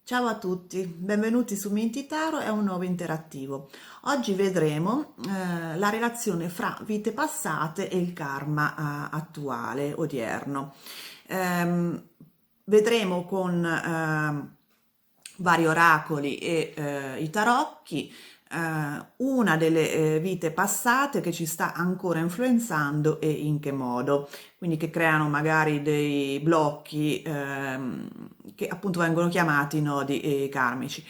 Ciao a tutti, benvenuti su Minty Tarot e un nuovo interattivo. Oggi vedremo la relazione fra vite passate e il karma attuale, odierno. Ehm, Vedremo con vari oracoli e i tarocchi una delle vite passate che ci sta ancora influenzando e in che modo, quindi che creano magari dei blocchi che appunto vengono chiamati nodi karmici.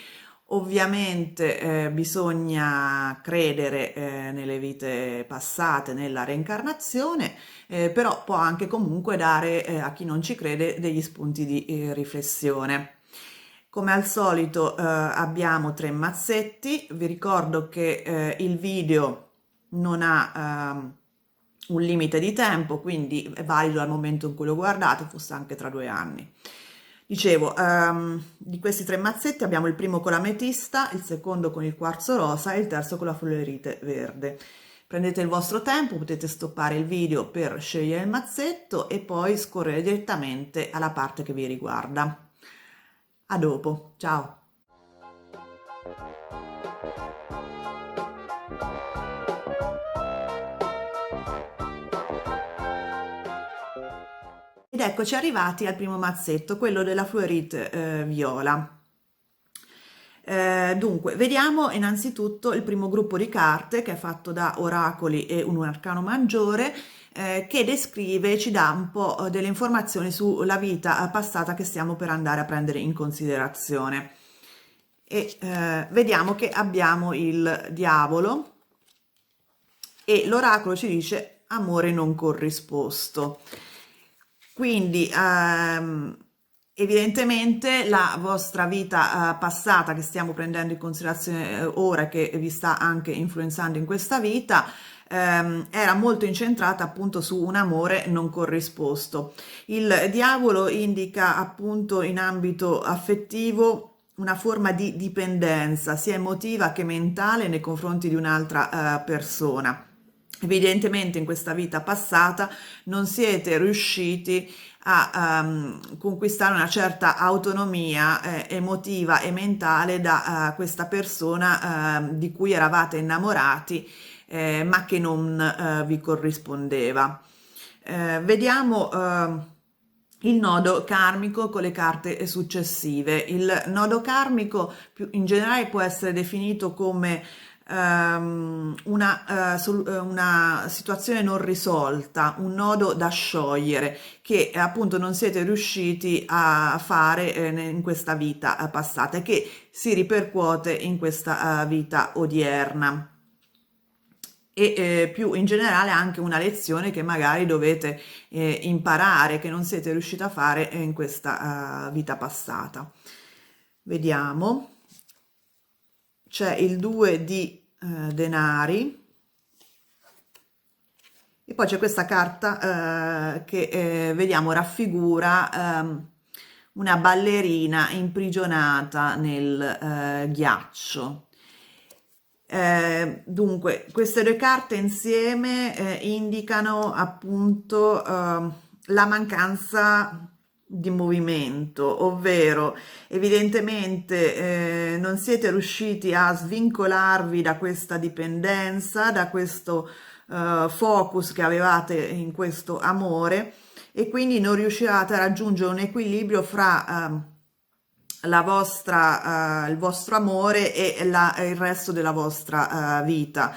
Ovviamente bisogna credere nelle vite passate, nella reincarnazione, però può anche comunque dare a chi non ci crede degli spunti di riflessione. Come al solito abbiamo tre mazzetti, vi ricordo che il video non ha un limite di tempo, quindi è valido dal momento in cui lo guardate, fosse anche tra 2 anni. Dicevo, di questi tre mazzetti abbiamo il primo con l'ametista, il secondo con il quarzo rosa e il terzo con la fluorite verde. Prendete il vostro tempo, potete stoppare il video per scegliere il mazzetto e poi scorrere direttamente alla parte che vi riguarda. A dopo, ciao! Ed eccoci arrivati al primo mazzetto, quello della fluorite viola. Dunque, vediamo innanzitutto il primo gruppo di carte che è fatto da oracoli e un arcano maggiore che descrive, ci dà un po' delle informazioni sulla vita passata che stiamo per andare a prendere in considerazione. E vediamo che abbiamo il diavolo e l'oracolo ci dice amore non corrisposto. Quindi evidentemente la vostra vita passata che stiamo prendendo in considerazione ora, che vi sta anche influenzando in questa vita, era molto incentrata appunto su un amore non corrisposto. Il diavolo indica appunto in ambito affettivo una forma di dipendenza sia emotiva che mentale nei confronti di un'altra persona. Evidentemente in questa vita passata non siete riusciti a conquistare una certa autonomia emotiva e mentale da questa persona di cui eravate innamorati ma che non vi corrispondeva. Vediamo il nodo karmico con le carte successive. Il nodo karmico più in generale può essere definito come una situazione non risolta, un nodo da sciogliere che appunto non siete riusciti a fare in questa vita passata e che si ripercuote in questa vita odierna e più in generale anche una lezione che magari dovete imparare, che non siete riusciti a fare in questa vita passata. Vediamo, c'è il 2 di denari e poi c'è questa carta che vediamo raffigura una ballerina imprigionata nel ghiaccio. Dunque, queste due carte insieme indicano appunto la mancanza di movimento, ovvero evidentemente non siete riusciti a svincolarvi da questa dipendenza, da questo focus che avevate in questo amore e quindi non riuscirete a raggiungere un equilibrio fra il vostro amore e il resto della vostra vita.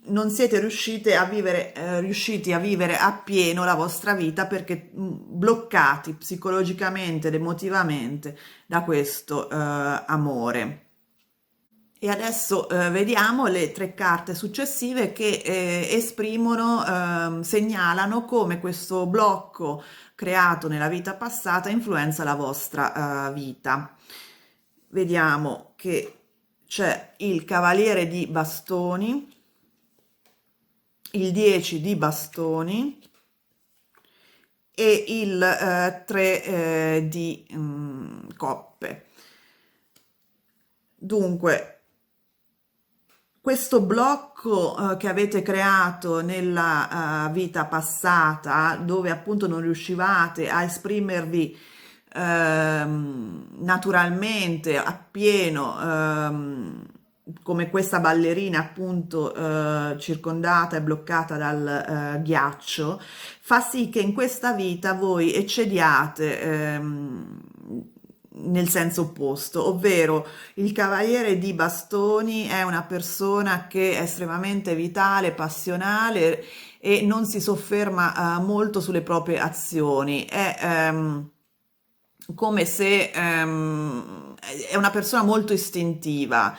Non siete riusciti a vivere appieno la vostra vita perché bloccati psicologicamente ed emotivamente da questo amore. E adesso vediamo le tre carte successive che esprimono, segnalano come questo blocco creato nella vita passata influenza la vostra vita. Vediamo che c'è il Cavaliere di Bastoni, il 10 di Bastoni e il 3 di Coppe. Dunque, questo blocco che avete creato nella vita passata, dove appunto non riuscivate a esprimervi naturalmente, appieno, come questa ballerina appunto circondata e bloccata dal ghiaccio, fa sì che in questa vita voi eccediate nel senso opposto, ovvero il cavaliere di bastoni è una persona che è estremamente vitale, passionale e non si sofferma molto sulle proprie azioni. Come se è una persona molto istintiva,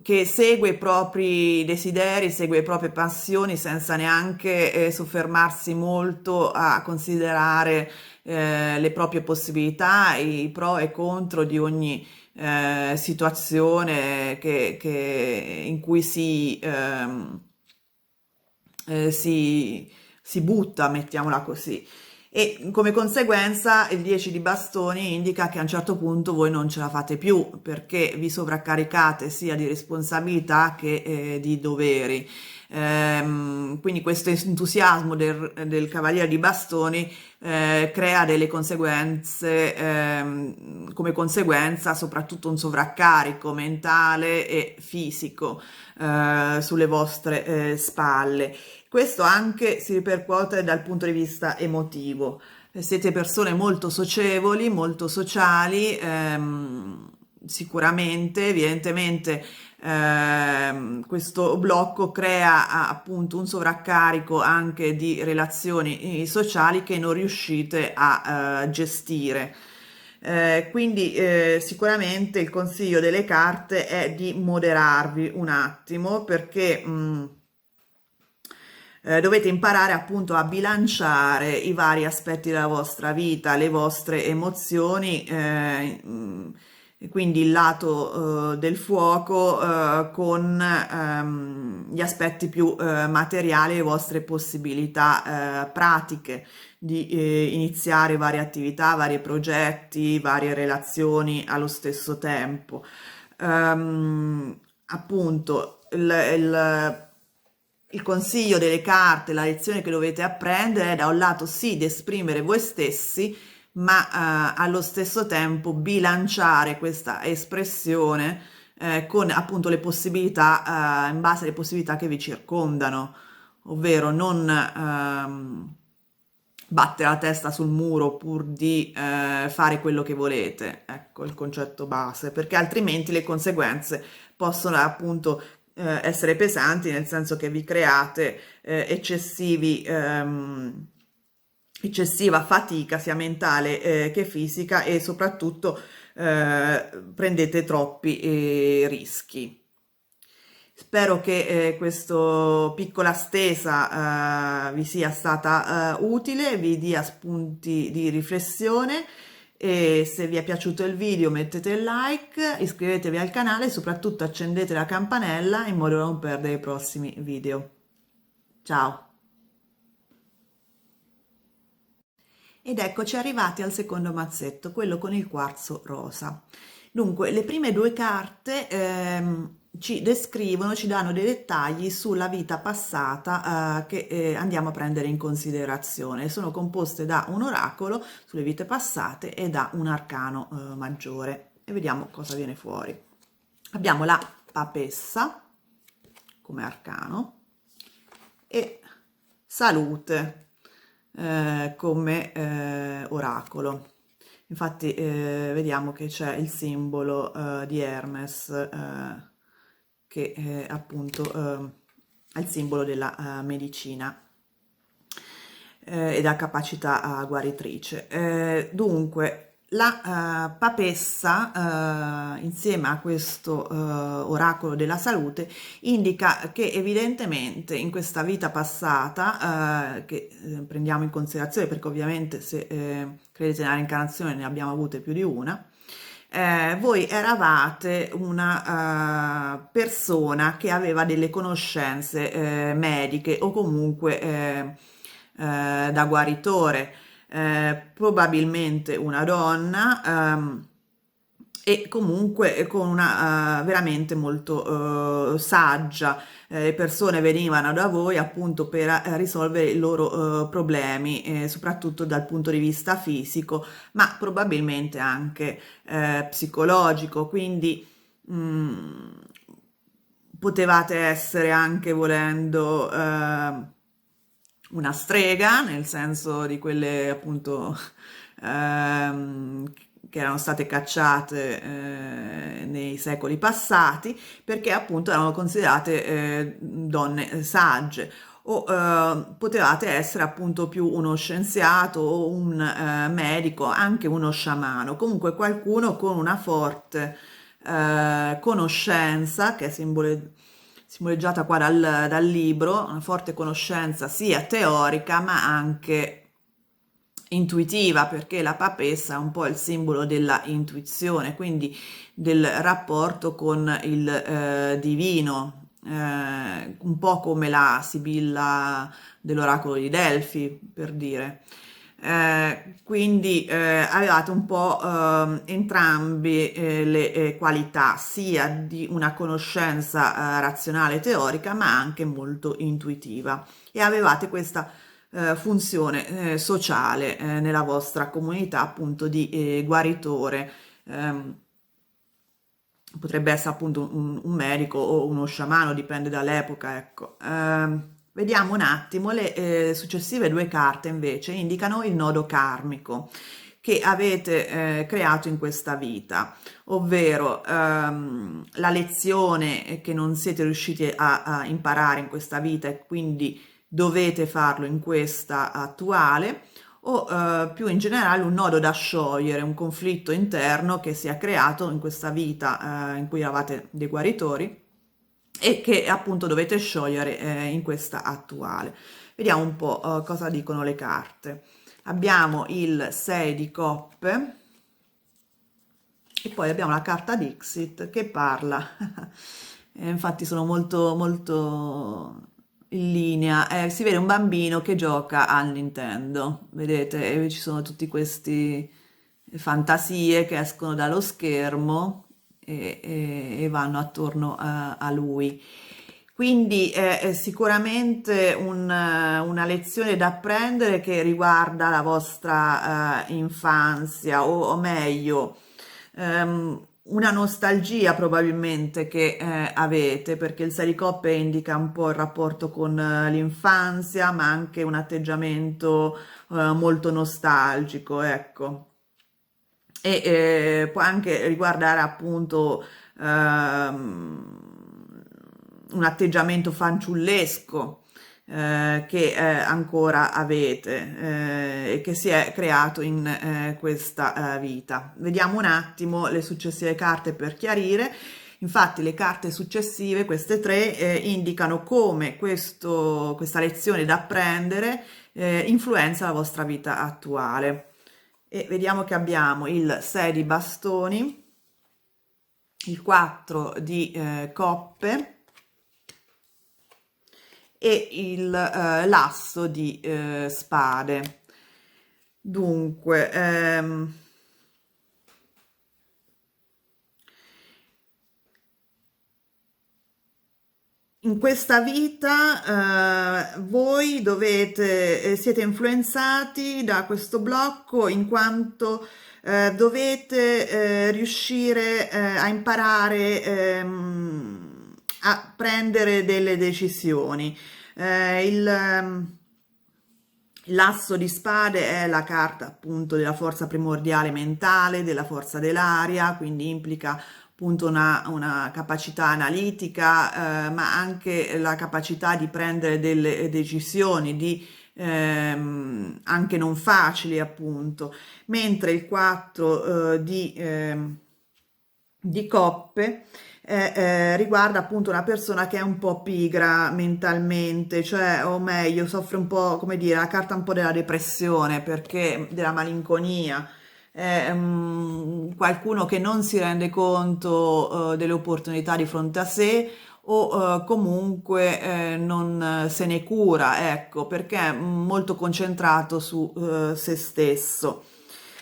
che segue i propri desideri, segue le proprie passioni senza neanche soffermarsi molto a considerare le proprie possibilità, i pro e i contro di ogni situazione in cui si butta, mettiamola così. E come conseguenza il 10 di bastoni indica che a un certo punto voi non ce la fate più perché vi sovraccaricate sia di responsabilità che di doveri. Quindi questo entusiasmo del cavaliere di bastoni crea delle conseguenze, come conseguenza soprattutto un sovraccarico mentale e fisico sulle vostre spalle. Questo anche si ripercuote dal punto di vista emotivo. Siete persone molto socievoli, molto sociali, sicuramente, evidentemente questo blocco crea appunto un sovraccarico anche di relazioni sociali che non riuscite a gestire. Quindi sicuramente il consiglio delle carte è di moderarvi un attimo perché dovete imparare appunto a bilanciare i vari aspetti della vostra vita, le vostre emozioni, e quindi il lato del fuoco con gli aspetti più materiali, le vostre possibilità pratiche di iniziare varie attività, vari progetti, varie relazioni allo stesso tempo. Appunto, il consiglio delle carte, la lezione che dovete apprendere è da un lato sì di esprimere voi stessi, ma allo stesso tempo bilanciare questa espressione con appunto le possibilità, in base alle possibilità che vi circondano, ovvero non battere la testa sul muro pur di fare quello che volete, ecco il concetto base, perché altrimenti le conseguenze possono appunto essere pesanti, nel senso che vi create eccessiva fatica sia mentale che fisica e soprattutto prendete troppi rischi. Spero che questa piccola stesa vi sia stata utile, vi dia spunti di riflessione e se vi è piaciuto il video mettete il like, iscrivetevi al canale e soprattutto accendete la campanella in modo da non perdere i prossimi video. Ciao! Ed eccoci arrivati al secondo mazzetto, quello con il quarzo rosa. Dunque, le prime due carte ci descrivono, ci danno dei dettagli sulla vita passata che andiamo a prendere in considerazione. Sono composte da un oracolo sulle vite passate e da un arcano maggiore. E vediamo cosa viene fuori. Abbiamo la papessa come arcano e salute come oracolo. Infatti vediamo che c'è il simbolo di Hermes che appunto è il simbolo della medicina e della capacità guaritrice. Dunque, la papessa, insieme a questo oracolo della salute, indica che evidentemente in questa vita passata, che prendiamo in considerazione perché ovviamente se credete nella reincarnazione ne abbiamo avute più di una, voi eravate una persona che aveva delle conoscenze mediche o comunque da guaritore, probabilmente una donna e comunque con una veramente molto saggia. Le persone venivano da voi appunto per risolvere i loro problemi, soprattutto dal punto di vista fisico, ma probabilmente anche psicologico, quindi mm, potevate essere anche volendo una strega, nel senso di quelle appunto ehm, che erano state cacciate nei secoli passati, perché appunto erano considerate donne sagge. O potevate essere appunto più uno scienziato o un medico, anche uno sciamano, comunque qualcuno con una forte conoscenza che è simboleggiata qua dal libro, una forte conoscenza sia teorica ma anche intuitiva, perché la papessa è un po' il simbolo della intuizione, quindi del rapporto con il divino, un po' come la Sibilla dell'oracolo di Delfi, per dire. Quindi avevate un po' entrambi le qualità, sia di una conoscenza razionale teorica, ma anche molto intuitiva. E avevate questa funzione sociale nella vostra comunità, appunto di guaritore. Ehm, Potrebbe essere appunto un medico o uno sciamano, dipende dall'epoca, ecco. Vediamo un attimo, le successive due carte invece indicano il nodo karmico che avete creato in questa vita, ovvero la lezione che non siete riusciti a imparare in questa vita e quindi dovete farlo in questa attuale, o più in generale un nodo da sciogliere, un conflitto interno che si è creato in questa vita in cui eravate dei guaritori e che appunto dovete sciogliere in questa attuale. Vediamo un po' cosa dicono le carte. Abbiamo il 6 di coppe e poi abbiamo la carta Dixit che parla. Infatti sono molto in linea. Si vede un bambino che gioca al Nintendo, vedete? E ci sono tutti questi fantasie che escono dallo schermo e vanno attorno a lui. Quindi è sicuramente una lezione da apprendere che riguarda la vostra infanzia o meglio una nostalgia probabilmente che avete, perché il 6 di coppe indica un po' il rapporto con l'infanzia, ma anche un atteggiamento molto nostalgico, ecco. E può anche riguardare appunto un atteggiamento fanciullesco che ancora avete e che si è creato in questa vita. Vediamo un attimo le successive carte per chiarire. Infatti le carte successive, queste tre, indicano come questa lezione da apprendere influenza la vostra vita attuale. E vediamo che abbiamo il 6 di bastoni, il 4 di coppe e l'asso di spade. Dunque, in questa vita voi siete influenzati da questo blocco in quanto dovete riuscire a imparare a prendere delle decisioni. L'asso di spade è la carta appunto della forza primordiale mentale, della forza dell'aria, quindi implica appunto una capacità analitica, ma anche la capacità di prendere delle decisioni, anche non facili appunto, mentre il 4 di coppe riguarda appunto una persona che è un po' pigra mentalmente, cioè, o meglio, soffre un po', come dire, la carta un po' della depressione, perché della malinconia, è qualcuno che non si rende conto delle opportunità di fronte a sé o comunque non se ne cura, ecco, perché è molto concentrato su se stesso.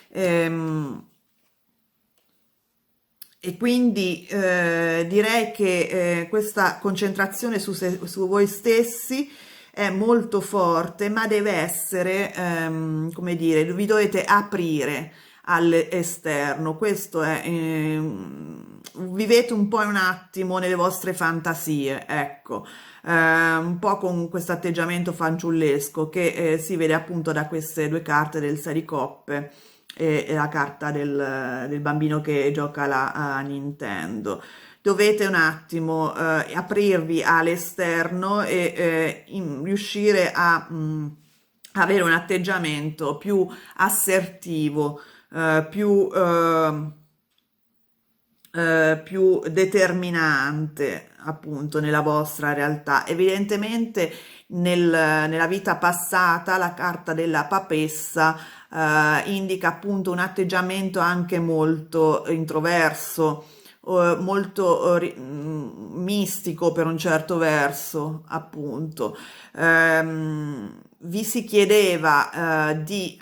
Ehm, e quindi direi che questa concentrazione su voi stessi è molto forte, ma deve essere, come dire, vi dovete aprire all'esterno. Questo è, vivete un po' un attimo nelle vostre fantasie, ecco, un po' con questo atteggiamento fanciullesco che si vede appunto da queste due carte del 6 di coppe e la carta del bambino che gioca a Nintendo. Dovete un attimo aprirvi all'esterno e riuscire a avere un atteggiamento più assertivo, più determinante appunto nella vostra realtà. Evidentemente nella vita passata la carta della papessa indica appunto un atteggiamento anche molto introverso, molto mistico per un certo verso, appunto. Vi si chiedeva di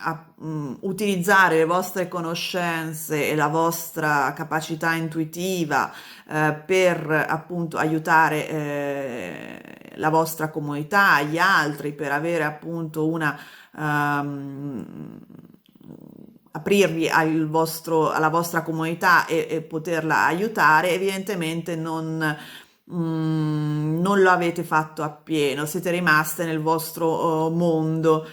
utilizzare le vostre conoscenze e la vostra capacità intuitiva per appunto aiutare la vostra comunità, gli altri, per avere appunto una aprirvi alla vostra comunità e poterla aiutare. Evidentemente non lo avete fatto appieno, siete rimaste nel vostro mondo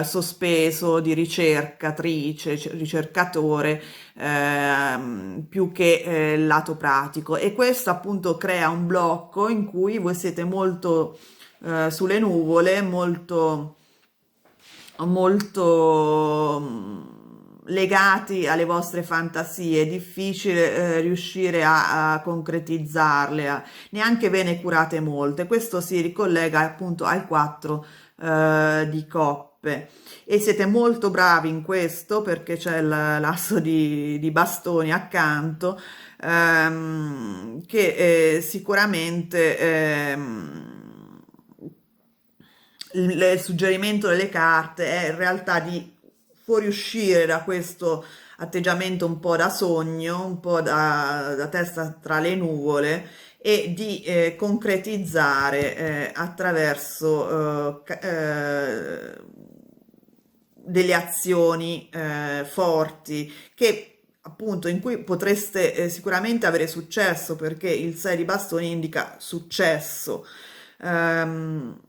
sospeso di ricercatrice, ricercatore, più che il lato pratico, e questo appunto crea un blocco in cui voi siete molto sulle nuvole, molto legati alle vostre fantasie. È difficile riuscire a concretizzarle, neanche ve ne curate molte. Questo si ricollega appunto al 4 di coppe, e siete molto bravi in questo perché c'è l'asso di bastoni accanto, che sicuramente il suggerimento delle carte è in realtà di fuoriuscire da questo atteggiamento un po' da sogno, un po' da testa tra le nuvole, e di concretizzare attraverso delle azioni forti che appunto in cui potreste sicuramente avere successo, perché il 6 di bastoni indica successo. Ehm,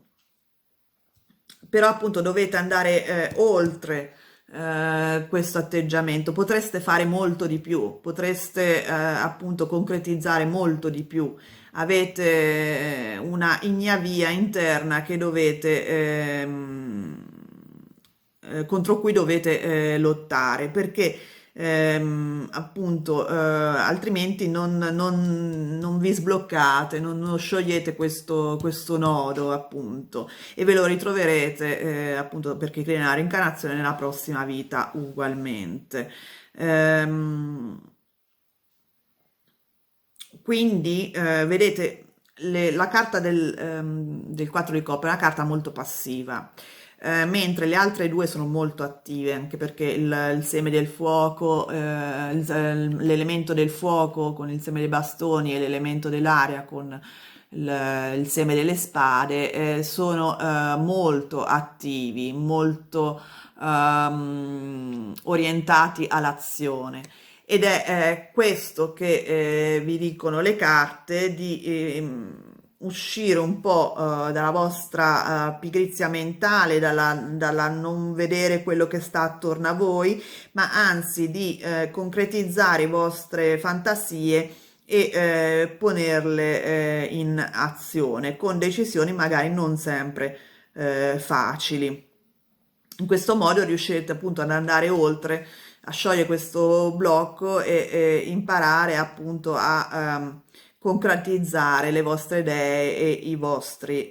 Però appunto dovete andare oltre questo atteggiamento, potreste fare molto di più, potreste appunto concretizzare molto di più. Avete una ignavia interna che dovete contro cui dovete lottare, perché appunto altrimenti non vi sbloccate, non sciogliete questo nodo appunto, e ve lo ritroverete appunto per chi crede nella reincarnazione nella prossima vita ugualmente. Ehm, quindi vedete la carta del 4 di coppe è una carta molto passiva, mentre le altre due sono molto attive, anche perché il seme del fuoco, l'elemento del fuoco con il seme dei bastoni, e l'elemento dell'aria con il seme delle spade sono molto attivi, molto orientati all'azione. Ed è questo che vi dicono le carte, di uscire un po' dalla vostra pigrizia mentale, dalla non vedere quello che sta attorno a voi, ma anzi di concretizzare le vostre fantasie e ponerle in azione con decisioni magari non sempre facili. In questo modo riuscirete appunto ad andare oltre, a sciogliere questo blocco e imparare appunto a concretizzare le vostre idee e i vostri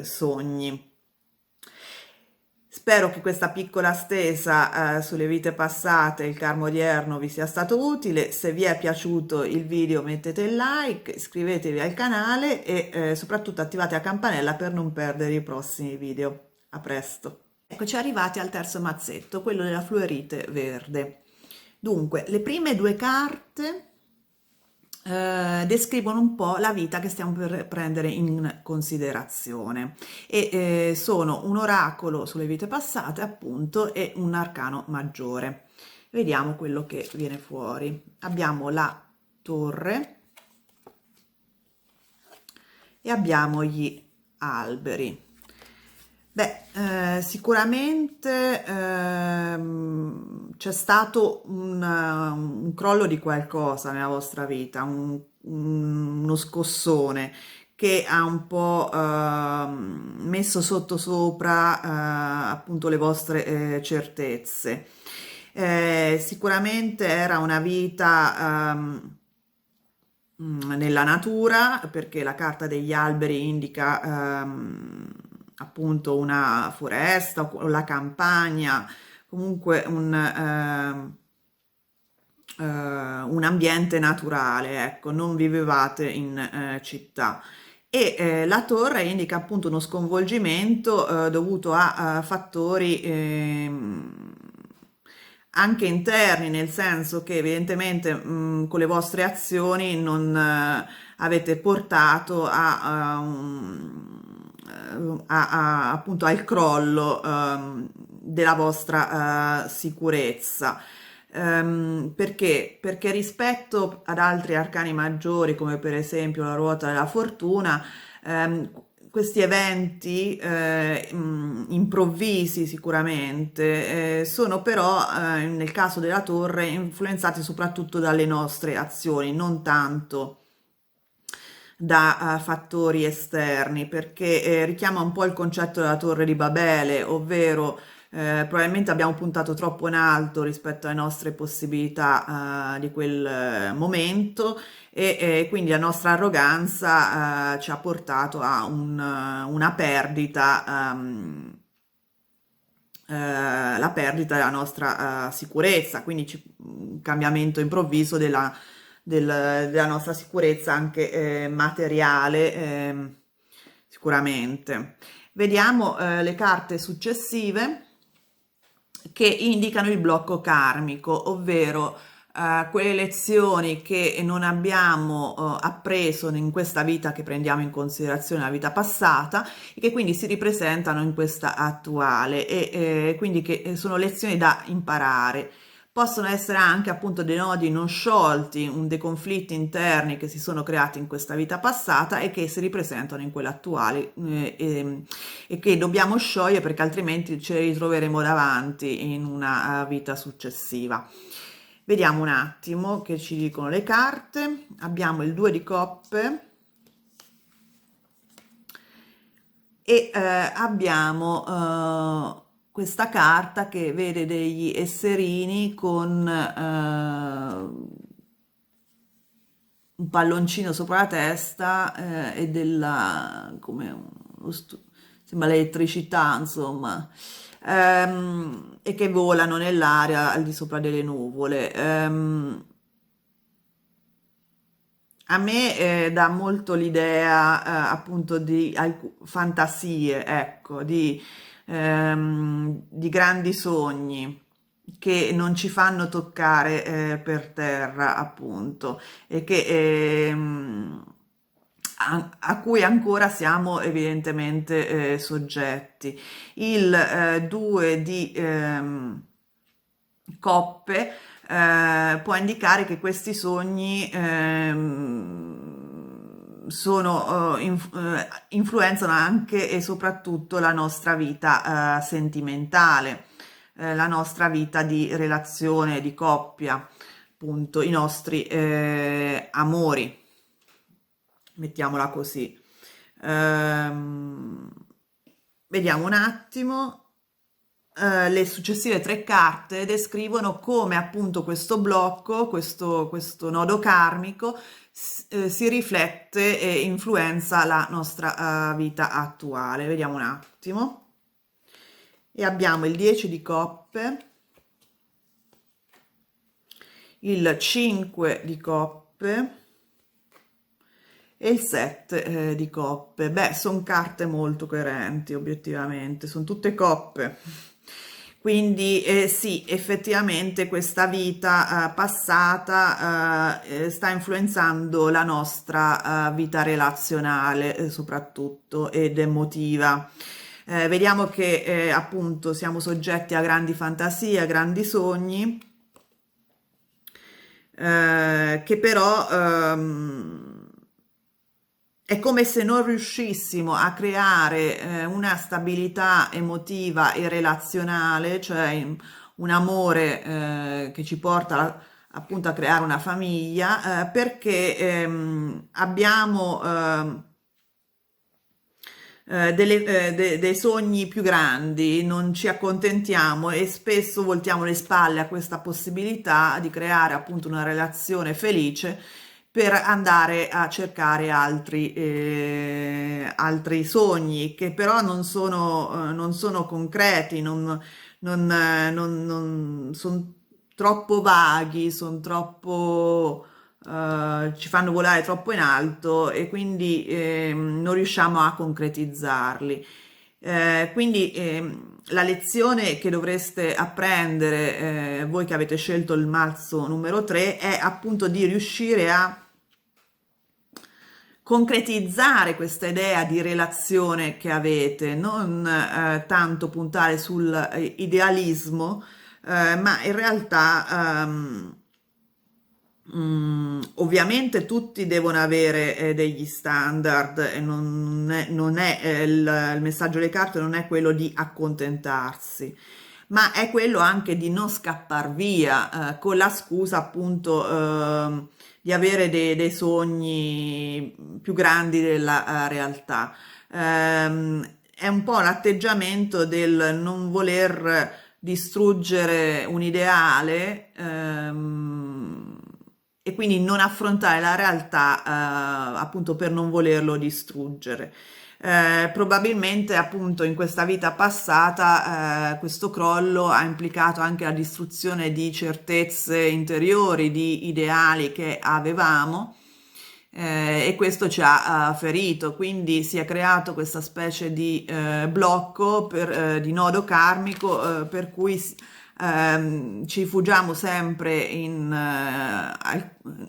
sogni. Spero che questa piccola stesa sulle vite passate e il karma odierno vi sia stato utile. Se vi è piaciuto il video mettete il like, iscrivetevi al canale e soprattutto attivate la campanella per non perdere i prossimi video. A presto! Eccoci arrivati al terzo mazzetto, quello della fluorite verde. Dunque, le prime due carte descrivono un po' la vita che stiamo per prendere in considerazione e sono un oracolo sulle vite passate appunto e un arcano maggiore. Vediamo quello che viene fuori. Abbiamo la torre e abbiamo gli alberi. Beh, sicuramente c'è stato un crollo di qualcosa nella vostra vita, uno scossone che ha un po' messo sotto sopra appunto le vostre certezze. Sicuramente era una vita nella natura, perché la carta degli alberi indica appunto una foresta o la campagna, comunque un ambiente naturale, ecco, non vivevate in città. E la torre indica appunto uno sconvolgimento dovuto a fattori anche interni, nel senso che evidentemente con le vostre azioni non avete portato appunto al crollo della vostra sicurezza. Perché? Perché rispetto ad altri arcani maggiori, come per esempio la ruota della fortuna, ehm, questi eventi improvvisi sicuramente sono però nel caso della torre influenzati soprattutto dalle nostre azioni, non tanto da fattori esterni, perché richiama un po' il concetto della torre di Babele, ovvero probabilmente abbiamo puntato troppo in alto rispetto alle nostre possibilità di quel momento e quindi la nostra arroganza ci ha portato a una perdita, la perdita della nostra sicurezza, quindi un cambiamento improvviso della nostra sicurezza anche materiale, sicuramente. Vediamo le carte successive che indicano il blocco karmico, ovvero quelle lezioni che non abbiamo appreso in questa vita che prendiamo in considerazione, la vita passata, e che quindi si ripresentano in questa attuale e quindi che sono lezioni da imparare. Possono essere anche appunto dei nodi non sciolti, dei conflitti interni che si sono creati in questa vita passata e che si ripresentano in quella attuale e che dobbiamo sciogliere perché altrimenti ce li ritroveremo davanti in una vita successiva. Vediamo un attimo che ci dicono le carte. Abbiamo il 2 di coppe e abbiamo questa carta che vede degli esserini con un palloncino sopra la testa e come sembra l'elettricità, insomma, e che volano nell'aria al di sopra delle nuvole. A me dà molto l'idea appunto di fantasie, ecco, di grandi sogni che non ci fanno toccare per terra, appunto, e che a cui ancora siamo evidentemente soggetti. Il 2 di coppe può indicare che questi sogni influenzano anche e soprattutto la nostra vita sentimentale, la nostra vita di relazione, di coppia, appunto, i nostri amori, mettiamola così. Ehm, Vediamo un attimo. Le successive tre carte descrivono come appunto questo blocco, questo nodo karmico si riflette e influenza la nostra vita attuale. Vediamo un attimo. E abbiamo il 10 di coppe, il 5 di coppe e il 7 di coppe. Beh, sono carte molto coerenti, obiettivamente, sono tutte coppe. Quindi sì, effettivamente questa vita passata sta influenzando la nostra vita relazionale soprattutto ed emotiva. Vediamo che appunto siamo soggetti a grandi fantasie, a grandi sogni, che però è come se non riuscissimo a creare una stabilità emotiva e relazionale, cioè un amore che ci porta appunto a creare una famiglia, perché abbiamo dei sogni più grandi, non ci accontentiamo e spesso voltiamo le spalle a questa possibilità di creare appunto una relazione felice per andare a cercare altri sogni che però non sono concreti, non sono troppo vaghi, sono troppo ci fanno volare troppo in alto e quindi non riusciamo a concretizzarli. Quindi la lezione che dovreste apprendere, voi che avete scelto il mazzo numero 3, è appunto di riuscire a concretizzare questa idea di relazione che avete, non tanto puntare sul idealismo, ma in realtà ovviamente tutti devono avere degli standard e non è il messaggio delle carte non è quello di accontentarsi, ma è quello anche di non scappar via con la scusa appunto di avere dei sogni più grandi della realtà. È un po' l'atteggiamento del non voler distruggere un ideale e quindi non affrontare la realtà appunto per non volerlo distruggere. Probabilmente appunto in questa vita passata questo crollo ha implicato anche la distruzione di certezze interiori, di ideali che avevamo e questo ci ha ferito, quindi si è creato questa specie di blocco, di nodo karmico per cui ci rifugiamo sempre in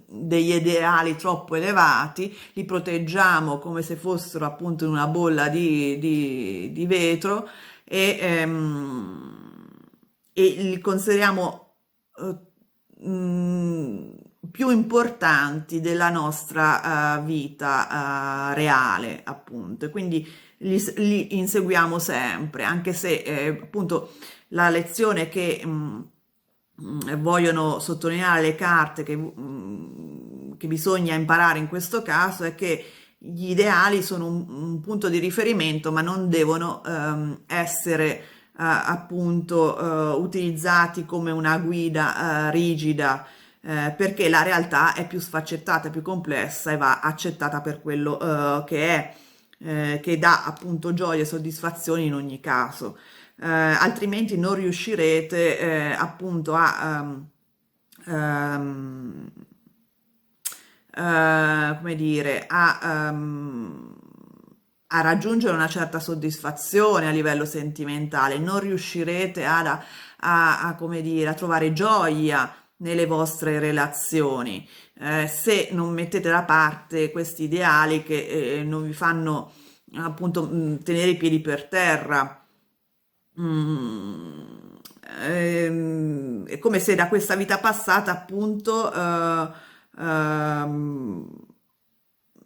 degli ideali troppo elevati, li proteggiamo come se fossero appunto in una bolla di vetro e li consideriamo più importanti della nostra vita reale, appunto. E quindi li inseguiamo sempre, anche se appunto la lezione che vogliono sottolineare le carte che bisogna imparare in questo caso è che gli ideali sono un punto di riferimento, ma non devono essere appunto utilizzati come una guida rigida, perché la realtà è più sfaccettata, più complessa e va accettata per quello che è, che dà appunto gioie e soddisfazioni in ogni caso. Altrimenti non riuscirete appunto ehm, come dire, a raggiungere una certa soddisfazione a livello sentimentale, non riuscirete come dire, a trovare gioia nelle vostre relazioni se non mettete da parte questi ideali che non vi fanno appunto tenere i piedi per terra. È come se da questa vita passata appunto ehm,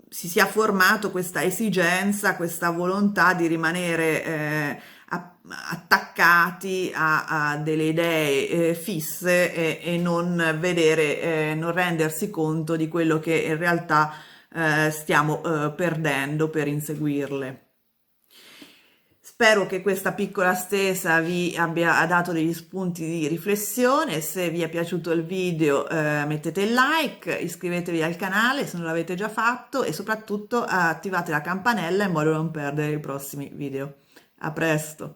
si sia formato questa esigenza, questa volontà di rimanere attaccati a delle idee fisse e non vedere, non rendersi conto di quello che in realtà stiamo perdendo per inseguirle. Spero che questa piccola stesa vi abbia dato degli spunti di riflessione. Se vi è piaciuto il video mettete il like, iscrivetevi al canale se non l'avete già fatto e soprattutto attivate la campanella in modo da non perdere i prossimi video. A presto!